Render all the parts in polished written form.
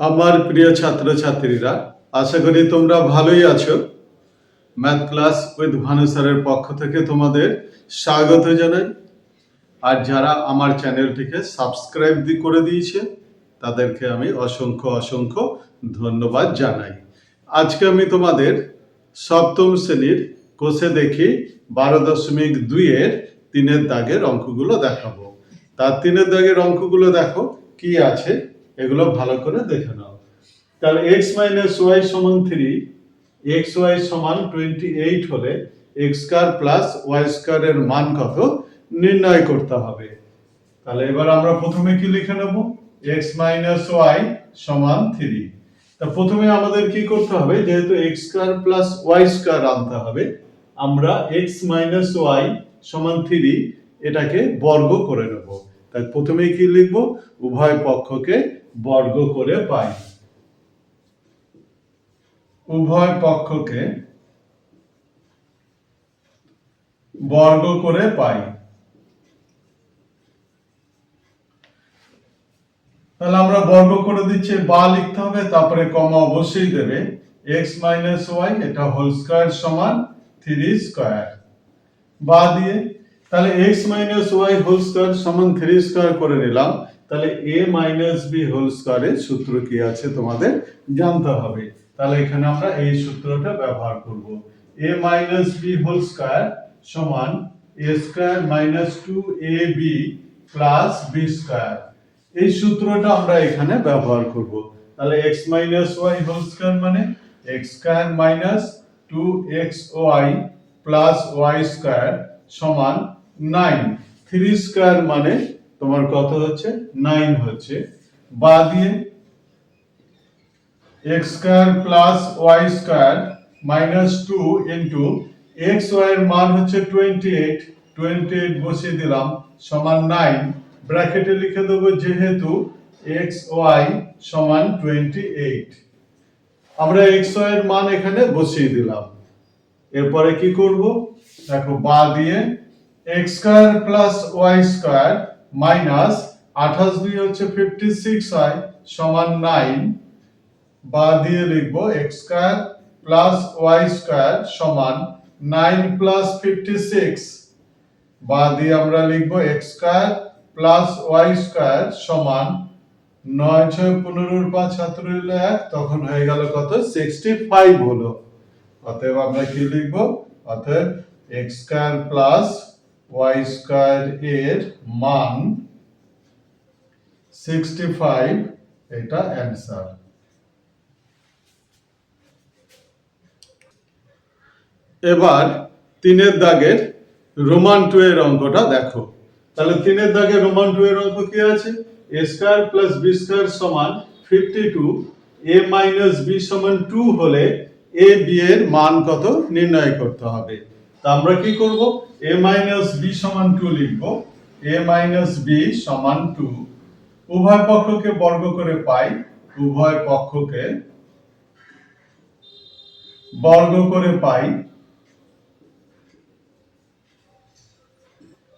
আমার প্রিয় ছাত্রছাত্রীরা, আশা করি তোমরা ভালোই আছো। ম্যাথ ক্লাস উইথ ভানু স্যারের পক্ষ থেকে তোমাদের স্বাগত জানাই। আর যারা আমার চ্যানেলটিকে সাবস্ক্রাইব করে দিয়েছে তাদেরকে আমি অসংখ্য অসংখ্য ধন্যবাদ জানাই। আজকে আমি তোমাদের সপ্তম শ্রেণীর কোষে দেখি 12.2 এর 3-এর দাগের অঙ্কগুলো দেখাবো। তার 3-এর দাগের অঙ্কগুলো দেখো কি আছে, এগুলো ভালো করে দেখে নাও। তাহলে x - y সমান 3, xy সমান 28 হলে x square plus y square এর মান কত নির্ণয় করতে হবে। তাহলে এবার আমরা প্রথমে কি লিখে নেব, x - y সমান 3। তা প্রথমে আমাদের কি করতে হবে, যেহেতু x square plus y square আনতে হবে, আমরা x - y সমান 3 এটাকে বর্গ করে নেব। তাই প্রথমে কি লিখব, উভয় পক্ষকে বর্গ করে পাই। উভয় পক্ষকে বর্গ করে পাই। তাহলে আমরা বর্গ করে দিচ্ছি, বা লিখতে হবে, তারপরে কমা অবশ্যই দেবে। x - y এটা হোল স্কয়ার সমান 3 স্কয়ার, বা দিয়ে তাহলে x - y হোল স্কয়ার সমান 3 স্কয়ার করে নিলাম। তাহলে a - b হোল স্কয়ারের সূত্র কি আছে তোমাদের জানতে হবে। তাহলে এখানে আমরা এই সূত্রটা ব্যবহার করব। a - b হোল স্কয়ার সমান a square - 2ab plus b square. এই সূত্রটা আমরা এখানে ব্যবহার করব। তাহলে x - y হোল স্কয়ার মানে x square - 2xy plus y square সমান 9। 3 স্কয়ার মানে তোমার কত হচ্ছে, 9 হচ্ছে। বা দিয়ে x square plus y square minus 2 into xy এর মান হচ্ছে 28, 28 বসিয়ে দিলাম সমান 9। ব্র্যাকেটে লিখে দেব, যেহেতু xy সমান 28, আমরা xy এর মান এখানে বসিয়ে দিলাম। এরপরে কি করব, দেখো বা দিয়ে x square plus y square minus 28 দুই হচ্ছে 56 হয় সমান 9। বা দিয়ে লিখব x square plus y square সমান 9 প্লাস 56। বা দিয়ে আমরা লিখব x square plus y square সমান 9 6 15 5 7 1, তখন হয়ে গেল কত, 65 হলো। অতএব আমরা কি লিখব, অতএব x square plus y square এর মান 65, এটা অ্যানসার। এবার 3-এর দাগের রোমান 2 এর অঙ্কটা দেখো। তাহলে 3-এর দাগের রোমান 2 এর অঙ্ক কি আছে, a square plus b square সমান 52, a মাইনাস b সমান 2 হলে a b এর মান কত নির্ণয় করতে হবে। তা আমরা কি করব, a মাইনাস b সমান 2 লিখব। a মাইনাস b সমান 2, উভয় পক্ষকে বর্গ করে পাই। উভয় পক্ষকে বর্গ করে পাই।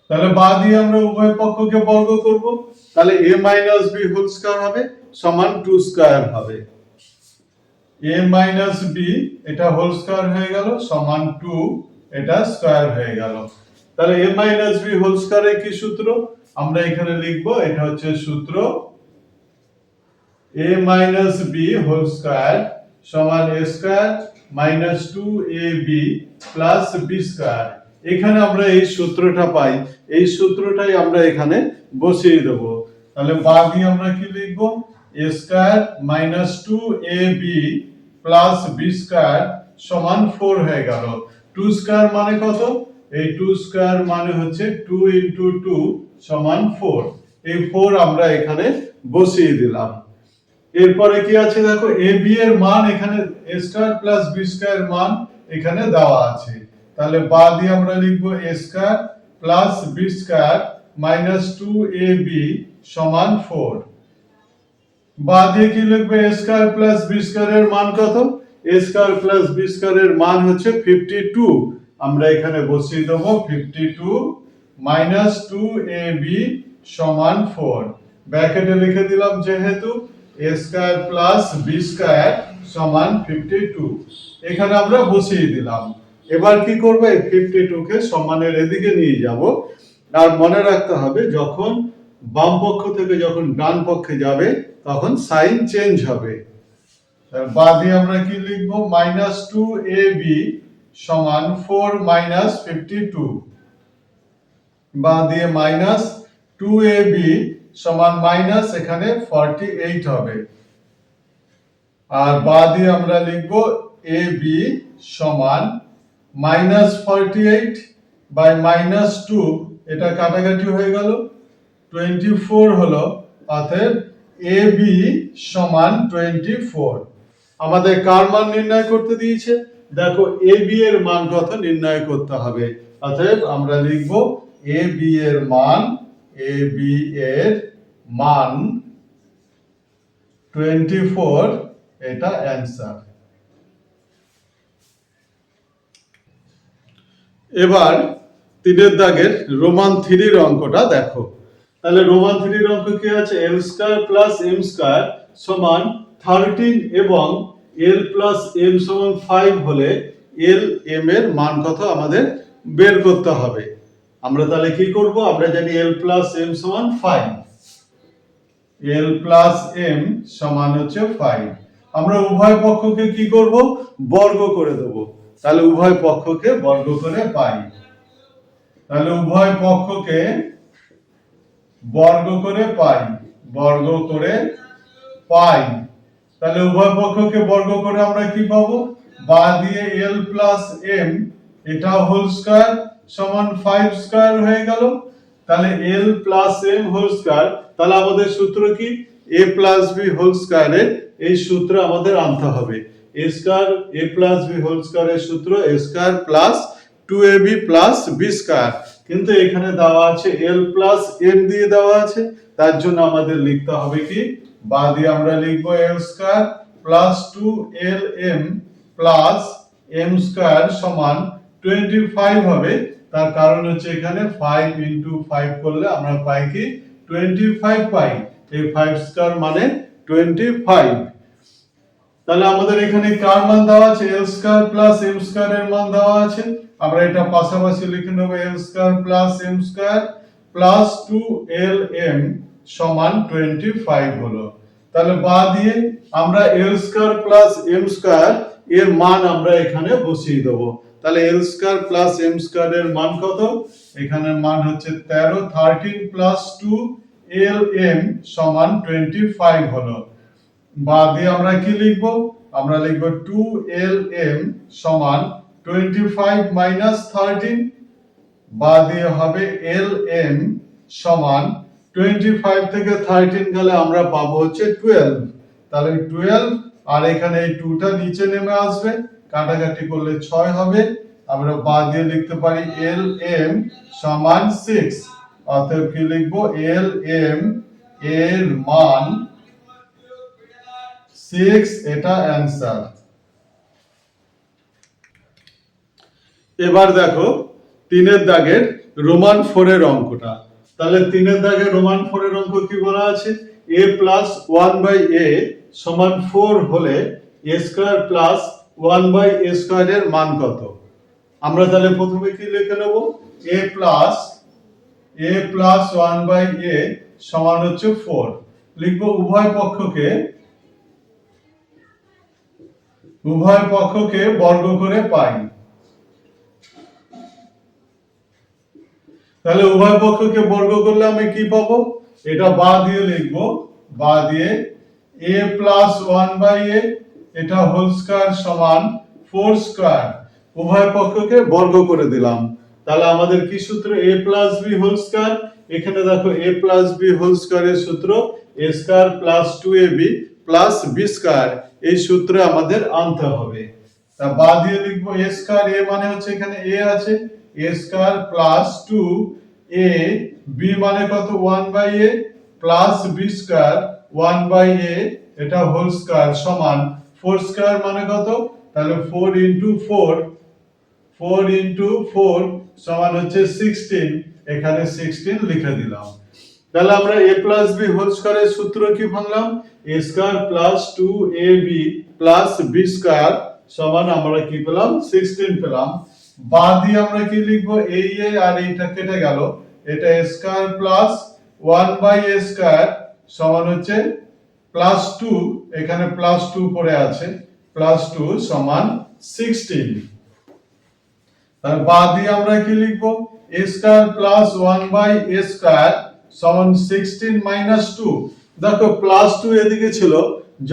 তাহলে বা দিয়ে আমরা উভয় পক্ষকে বর্গ করব। তাহলে a - b হোল স্কয়ার হবে সমান 2 স্কয়ার হবে। a - b এটা হোল স্কয়ার হয়ে গেল সমান 2, এটা স্কয়ার হয়ে গেল। তাহলে a - b হোল স্কয়ারের কি সূত্র, আমরা এখানে লিখব, এটা হচ্ছে সূত্র a - b হোল স্কয়ার সমান a square - 2ab plus b square. এখানে আমরা এই সূত্রটা পাই, এই সূত্রটাই আমরা এখানে বসিয়ে দেব। তাহলে বা দিয়ে আমরা কি লিখব, a square - 2ab plus b square সমান 4 হয়ে গেল। 2 স্কয়ার মানে কত, এই 2 স্কয়ার মানে হচ্ছে 2 ইনটু 2 সমান 4। এই 4 আমরা এখানে বসিয়ে দিলাম। এরপরে কি আছে দেখো, a b এর মান এখানে a square plus b square মান এখানে দেওয়া আছে। তাহলে বা দিয়ে আমরা লিখব a square plus b square minus 2ab সমান 4। বা দিয়ে কি লিখবে, a square plus b square এর মান কত, a square plus b square এর মান হচ্ছে 52, আমরা এখানে বসিয়ে দেব 52 মাইনাস 2ab সমান 4। ব্র্যাকেটে লিখে দিলাম, যেহেতু এ স্কয়ার প্লাস বি স্কয়ার সমান 52। এখানে আমরা বসিয়ে দিলাম। এবার কি করব, এই 52 কে সমানের এদিকে নিয়ে যাব। আর মনে রাখতে হবে যখন বাম পক্ষ থেকে যখন ডান পক্ষে যাবে তখন সাইন চেঞ্জ হবে। বাদে আমরা কি লিখব, -2ab সমান 4 52। বাদে -2ab সমান মাইনাস এখানে 48 হবে। আর বাদে আমরা লিখব ab সমান -48 বাই -2, এটা কাটাকাটি হয়ে গেল, 24 হলো। অতএব ab সমান 24। আমাদের কার মান নির্ণয় করতে দিয়েছে, দেখো ab এর মান কত নির্ণয় করতে হবে। অতএব আমরা লিখব ab এর মান, ab এর মান 24, এটা অ্যানসার। এবার 3 দাগের রোমান 3 অঙ্কটা দেখো। তাহলে রোমান 3 অঙ্ক কি আছে, l square plus m square সমান 13 এবং l প্লাস m সমান 5 হলে l m এর মান কত আমাদের বের করতে হবে। আমরা তাহলে কি করব, আমরা জানি l প্লাস m সমান 5, l প্লাস m সমান হচ্ছে 5। আমরা উভয় পক্ষকে কি করব, বর্গ করে দেব। তাহলে উভয় পক্ষকে বর্গ করে পাই। তাহলে উভয় পক্ষকে বর্গ করে পাই, বর্গ করে পাই। তাহলে উভয় পক্ষকে বর্গ করে আমরা কি পাবো, বা দিয়ে l প্লাস m এটা হোল স্কয়ার সমান 5 স্কয়ার হয়ে গেল। তাহলে l plus m whole square, তাহলে আমাদের সূত্র কি, a প্লাস b হোল স্কয়ারের এই সূত্র আমাদের আনতে হবে। a square a plus b whole স্কয়ারের সূত্র a square plus 2ab plus b square. কিন্তু এখানে দেওয়া আছে l প্লাস m দিয়ে দেওয়া আছে, তার জন্য আমাদের লিখতে হবে কি, বা দিয়ে আমরা লিখব l square plus 2lm plus m square সমান 25 হবে। তার কারণ হচ্ছে এখানে 5 ইনটু 5 করলে আমরা পাই কি 25 পাই। এই 5 স্কয়ার মানে 25। তাহলে আমাদের এখানে কার মান দেওয়া আছে, l square plus m square এর মান দেওয়া আছে। আমরা এটা পাশাপাশি লিখে নেব, l square plus m square plus 2lm সমান 25 হলো। তাহলে বা দিয়ে আমরা l square plus m square এর মান আমরা এখানে বসিয়ে দেব। তাহলে l square plus m square এর মান কত, এখানে মান হচ্ছে 13 প্লাস 2lm সমান 25 হলো। বা দিয়ে আমরা কি লিখব, আমরা লিখব 2lm সমান 25 মাইনাস 13, বা দিয়ে হবে lm সমান 25 থেকে 13 গেলে আমরা পাবো হচ্ছে 12। তাহলে 12 আর এখানে এই 2টা নিচে নেমে আসবে, কাটাকাটি করলে 6 হবে। আমরা বা দিয়ে লিখতে পারি lm সমান 6। অতএব কি লিখবো, lm এর মান 6, এটা অ্যানসার। এবার দেখো 3 দাগের রোমান 4 এর অঙ্কটা। তাহলে 3 দাগের রোমান 4 এর অঙ্ক কি বলা আছে, a প্লাস 1/a সমান 4 হলে a square plus 1/a square এর মান কত। আমরা তাহলে প্রথমে কি লিখে নেব, a প্লাস 1/a সমান হচ্ছে 4 লিখব। উভয় পক্ষকে বর্গ করে পাই। তাহলে উভয় পক্ষকে বর্গ করলে আমি কি পাবো, এটা বা দিয়ে লিখবো, বা দিয়ে a প্লাস 1/a এটা হোল স্কয়ার সমান 4 স্কয়ার। উভয় পক্ষকে বর্গ করে দিলাম। তাহলে আমাদের কি সূত্র, a plus b whole square. এখানে দেখো a প্লাস b হোল স্কয়ারের সূত্র a square plus 2ab plus b square, এই সূত্রে আমাদের আনতে হবে। তা বা দিয়ে লিখবো a স্কয়ার, a মানে হচ্ছে এখানে a আছে, a square plus 2a, b মানে কত 1/a plus b square 1/a এটা হোল স্কয়ার সমান 4 স্কয়ার মানে কত, তাহলে 4 ইনটু 4 সমান হচ্ছে 16, এখানে 16 লিখে দিলাম। তাহলে আমরা a প্লাস বি হোল স্কয়ারের সূত্র কি ভাঙলাম, a square plus 2ab plus b square সমান আমরা কি পেলাম 16 পেলাম। বাদ দিয়ে আমরা কি লিখব, এই a আর এইটা কেটে গেল, এটা a square plus 1/a square সমান হচ্ছে প্লাস 2, এখানে প্লাস 2 পড়ে আছে, প্লাস 2 সমান 16। তার বাদ দিয়ে আমরা কি লিখব, a square plus 1/a square সমান 16 মাইনাস 2। দেখো প্লাস 2 এদিকে ছিল,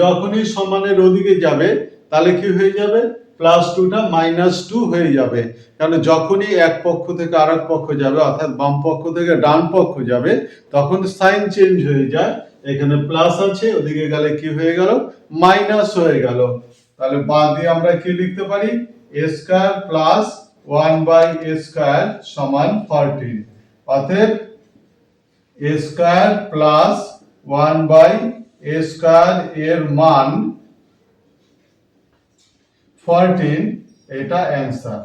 যখনই সমানের ওদিকে যাবে তাহলে কি হয়ে যাবে, প্লাস 2টা মাইনাস 2 হয়ে যাবে, কারণ যখনই এক পক্ষ থেকে আরেক পক্ষ যাবে অর্থাৎ বাম পক্ষ থেকে ডান পক্ষ যাবে তখন সাইন চেঞ্জ হয়ে যায়, এখানে প্লাস আছে ওদিকে গেলে কি হয়ে গেল মাইনাস হয়ে গেল। তাহলে বাদ দিয়ে আমরা কি লিখতে পারি, a square plus 1/a square সমান 14। অতএব a square plus 1/a square এর মান 14, এটা অ্যানসার।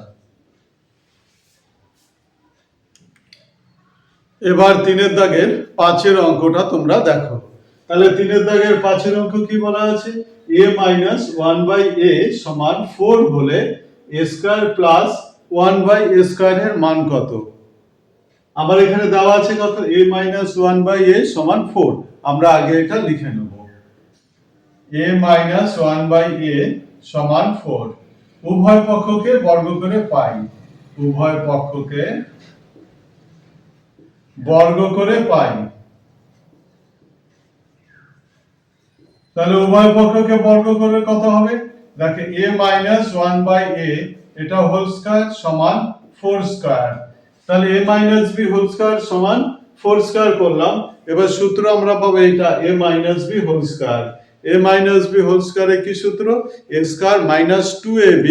এবার 3 দাগের 5 অঙ্কটা তোমরা দেখো। তাহলে 3 দাগের 5 অঙ্ক কি বলা আছে, a মাইনাস 1/a সমান 4 হলে a square plus 1/a square এর মান কত। আমার এখানে দেওয়া আছে কত, a মাইনাস 1/a সমান 4। আমরা আগে এটা লিখে নেব, a মাইনাস 1/a সমান 4। উভয় পক্ষকে বর্গ করে পাই, উভয় পক্ষকে বর্গ করে পাই। তাহলে উভয় পক্ষকে বর্গ করে কত হবে, দেখে a মাইনাস 1/a এটা হোল স্কয়ার সমান 4 স্কয়ার। তাহলে a minus b whole square সমান 4 স্কয়ার করলাম। এবার সূত্র আমরা পাবো এটা a minus b whole square. a minus b whole স্কয়ারে কি সূত্র, a square minus 2ab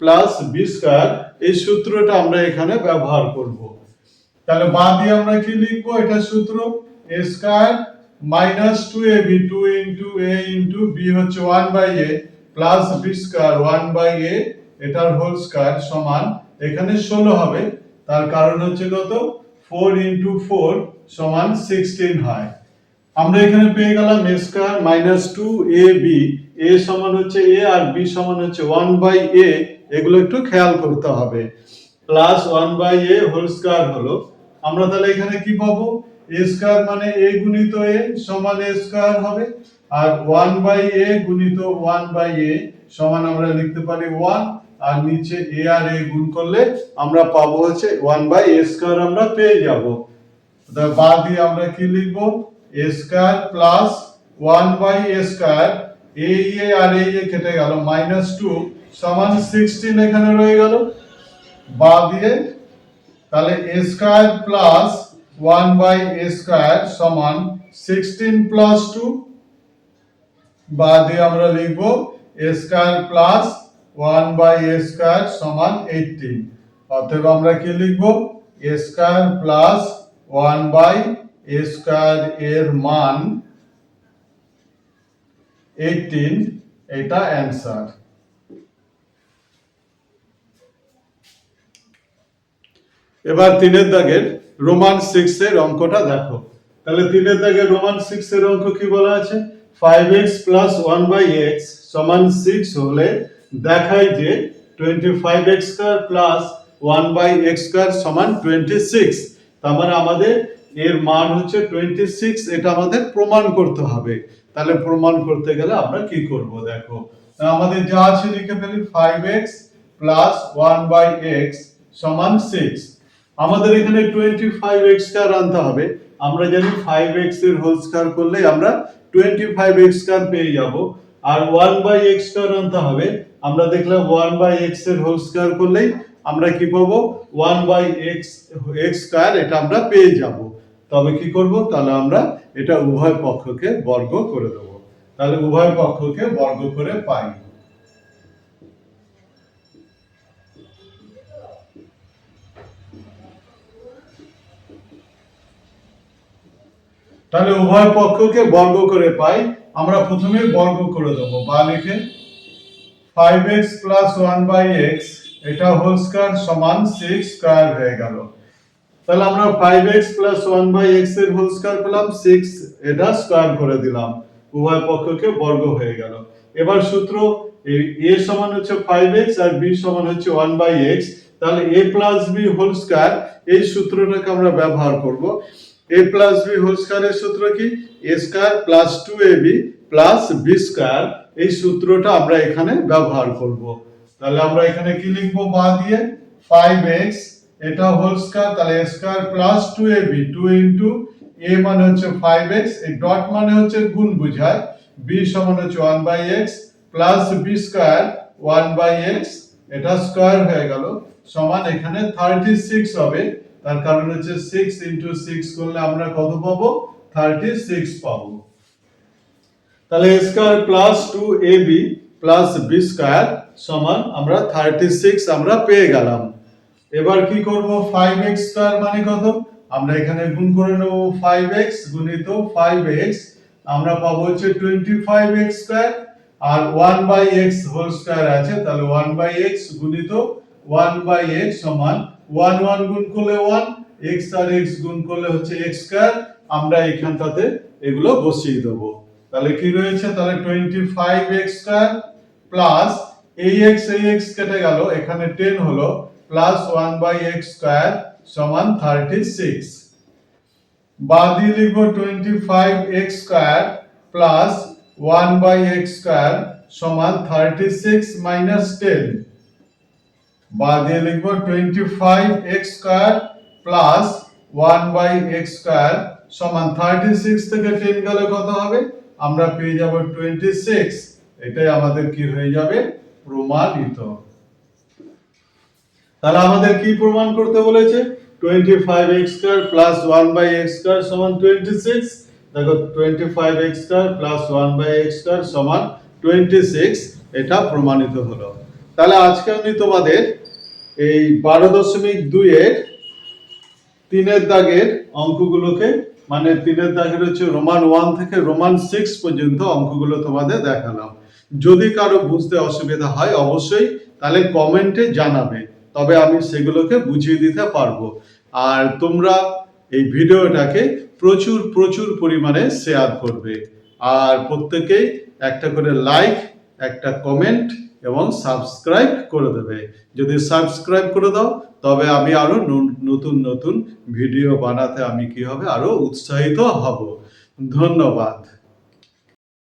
plus b square, এই সূত্রটা আমরা এখানে ব্যবহার করব। তাহলে বাদ দিয়ে আমরা কি লিখবো, এটা সূত্র a square minus 2ab 2 into a into b হচ্ছে 1/a plus b square 1/a এটার হোল স্কয়ার সমান এখানে 16 হবে, তার কারণ হচ্ছে কত 4 ইনটু 4 সমান 16 হয়। আমরা এখানে পেয়ে গেলাম a square minus 2ab, a সমান হচ্ছে a আর b সমান হচ্ছে 1/a, এগুলো একটু খেয়াল করতে হবে, প্লাস 1/a হোল স্কয়ার হলো। আমরা তাহলে এখানে কি পাবো, a স্কয়ার মানে a গুণিত a সমান a স্কয়ার হবে, আর 1/a গুণিত 1/a সমান আমরা লিখতে পারি 1, আর নিচে a আর a গুণ করলে আমরা পাবো হচ্ছে 1/a স্কয়ার আমরা পেয়ে যাব। তাহলে বাদ দিয়ে আমরা কি লিখব, a square plus 1/a square, a আর a কেটে গেল, মাইনাস 2 সমান 16 এখানে রয়ে গেল। বাদ দিয়ে তাহলে a square plus 1/a square সমান 16 প্লাস 2, বাদ দিয়ে আমরা লিখব a square plus 1/a square সমান 18। অতএব আমরা কি লিখব, a square plus 1/a square এর মান 18, এটা অ্যানসার। এবার 3 দাগের রোমান 6 এর অঙ্কটা দেখো। তাহলে 3 দাগের রোমান 6 এর অঙ্ক কি বলা আছে, 5x প্লাস 1/x সমান 6 হলে দেখায় যে 25x square plus 1/x square সমান 26। তার মানে আমাদের এর মান হচ্ছে 26, এটা আমাদের প্রমাণ করতে হবে। তাহলে প্রমাণ করতে গেলে আমরা কি করব দেখো, আমাদের যা আছে লিখে ফেলি, 5x প্লাস 1/x সমান 6। আমাদের এখানে 25x স্কয়ার আনতে হবে। আমরা জানি 5x এর হোল স্কয়ার করলে আমরা 25x স্কয়ার পেয়ে যাব, আর 1/x স্কয়ার আনতে হবে। আমরা দেখলাম 1/x এর হোল স্কয়ার করলেই আমরা কি পাবো, 1/x x স্কয়ার, এটা আমরা পেয়ে যাব। তবে কি করব, তাহলে আমরা এটা উভয় পক্ষকে বর্গ করে দেব। তাহলে উভয় পক্ষকে বর্গ করে পাই। তাহলে উভয় পক্ষকে বর্গ করে পাই, আমরা প্রথমে বর্গ করে দেব, বা লিখে 5x প্লাস 1/x এটা হোল স্কয়ার সমান 6 স্কয়ার হয়ে গেল। তাহলে আমরা 5x প্লাস 1/x এর হোল স্কয়ার পেলাম 6, এটা স্কয়ার করে দিলাম, উভয় পক্ষকে বর্গ হয়ে গেল। এবার সূত্র a সমান হচ্ছে 5x আর b সমান হচ্ছে 1/x, তাহলে a plus b whole square, এই সূত্রটাকে আমরা ব্যবহার করব। a প্লাস b হোল স্কয়ারের সূত্র কি? a square plus 2ab plus b square, এই সূত্রটা আমরা এখানে ব্যবহার করব। তাহলে আমরা এখানে কি লিখব? বা দিয়ে 5x এটা হোল স্কয়ার, তাহলে a square plus 2ab, 2 into a মানে হচ্ছে 5x, এই ডট মানে হচ্ছে গুণ বোঝায়, b সমান হচ্ছে 1/x plus b square 1/x, এটা স্কয়ার হয়ে গেল, সমান এখানে 36 হবে, তার কারণ হচ্ছে 6 ইনটু 6 করলে আমরা কত পাবো? 36 পাবো। তাহলে a square plus 2ab plus b square সমান আমরা 36 আমরা পেয়ে গেলাম। এবার কি করব? 5x স্কয়ার মানে কত? আমরা এখানে গুণ করে নেব, 5x গুণিত 5x আমরা পাবো হচ্ছে 25x স্কয়ার, আর 1/x হোল স্কয়ার আছে, তাহলে 1/x গুণিত 1/x সমান 1 1 গুণ করলে 1, x আর x গুণ করলে হচ্ছে x স্কয়ার, আমরা এখানটাতে এগুলো বসিয়ে দেব। তাহলে কি রয়েছে? তাহলে 25x স্কয়ার প্লাস এই x কেটে গেল, এখানে 10 হলো, প্লাস 1/x স্কয়ার সমান 36। বাদ দিয়ে লিখব 25x square plus 1/x square সমান 36 মাইনাস 10। বাদ দিয়ে লিখব 25x square plus 1/x square সমান 36 থেকে 10 গেলে কত হবে? আমরা পেয়ে যাব 26। এটাই আমাদের কি হয়ে যাবে? প্রমাণিত। তাহলে আমাদের কি প্রমাণ করতে বলেছে? 25x square plus 1/x square সমান 26। দেখো 25x square plus 1/x square সমান 26, এটা প্রমাণিত হলো। তাহলে আজকে আমি তোমাদের এই 12.2 এর 3 এর দাগের অঙ্কগুলোকে, মানে 3 এর দাগের হচ্ছে রোমান 1 থেকে রোমান 6 পর্যন্ত অঙ্কগুলো তোমাদের দেখালাম। যদি কারো বুঝতে অসুবিধা হয় অবশ্যই তাহলে কমেন্টে জানাবে, তবে আমি সেগুলোকে বুঝিয়ে দিতে পারবো। আর তোমরা এই ভিডিওটাকে প্রচুর প্রচুর পরিমাণে শেয়ার করবে, আর প্রত্যেকেই একটা করে লাইক, একটা কমেন্ট এবং সাবস্ক্রাইব করে দেবে। যদি সাবস্ক্রাইব করে দাও তবে আমি আরো নতুন নতুন ভিডিও বানাতে আমি কি হবে আরো উৎসাহিত হব। ধন্যবাদ।